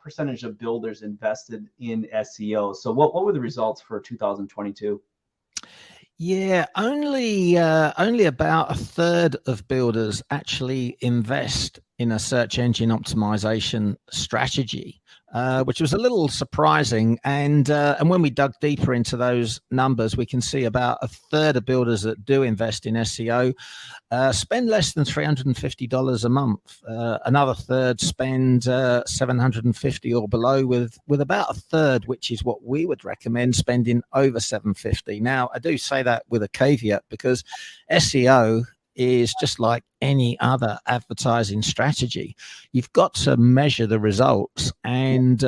percentage of builders invested in SEO? So what were the results for 2022? Yeah, only about a third of builders actually invest in a search engine optimization strategy, which was a little surprising. And when we dug deeper into those numbers, we can see about a third of builders that do invest in SEO spend less than $350 a month. Another third spend $750 or below, with about a third, which is what we would recommend, spending over $750. Now, I do say that with a caveat, because SEO is just like any other advertising strategy. You've got to measure the results and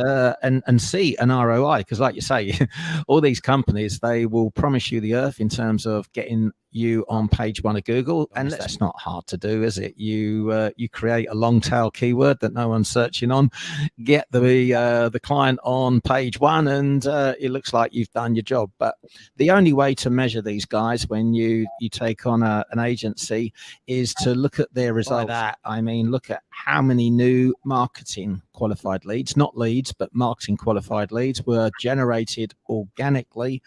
see an ROI, because like you say, all these companies, they will promise you the earth in terms of getting you on page one of Google, and that's not hard to do, is it? You create a long tail keyword that no one's searching on, get the client on page one, and it looks like you've done your job. But the only way to measure these guys when you take on an agency is to look at their results. By that, I mean, look at how many new marketing qualified leads, not leads, but marketing qualified leads, were generated organically.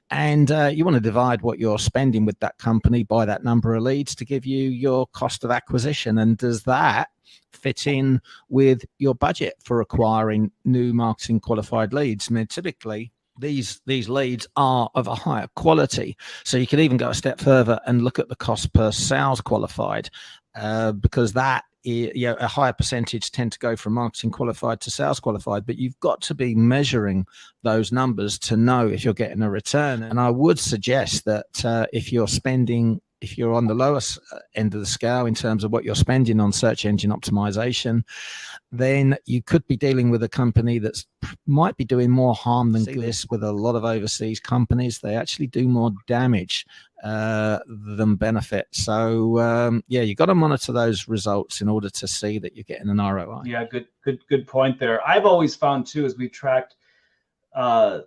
And you want to divide what you're spending with that company by that number of leads to give you your cost of acquisition. And does that fit in with your budget for acquiring new marketing qualified leads? I mean, typically these leads are of a higher quality. So you could even go a step further and look at the cost per sales qualified, because that, a higher percentage tend to go from marketing qualified to sales qualified. But you've got to be measuring those numbers to know if you're getting a return. And I would suggest that if you're on the lowest end of the scale in terms of what you're spending on search engine optimization, then you could be dealing with a company that might be doing more harm than good. This with a lot of overseas companies, they actually do more damage than benefit. So you got to monitor those results in order to see that you're getting an ROI. Yeah, good point there. I've always found too, as we've tracked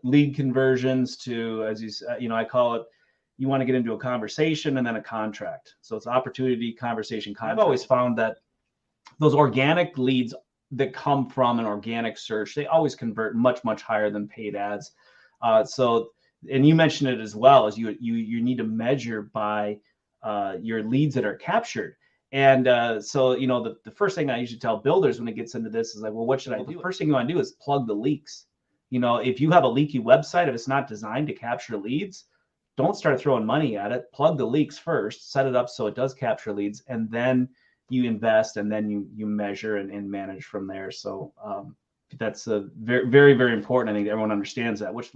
lead conversions to, as you I call it, you want to get into a conversation and then a contract. So it's opportunity, conversation, contract. I've always found that those organic leads that come from an organic search, they always convert much higher than paid ads. And you mentioned it as well, as you need to measure by your leads that are captured. And so the first thing I usually tell builders when it gets into this is like, well, what should I do? The first thing you want to do is plug the leaks. If you have a leaky website, if it's not designed to capture leads, don't start throwing money at it. Plug the leaks first, set it up so it does capture leads, and then you invest, and then you measure and manage from there. So that's a very important. I think everyone understands that. Which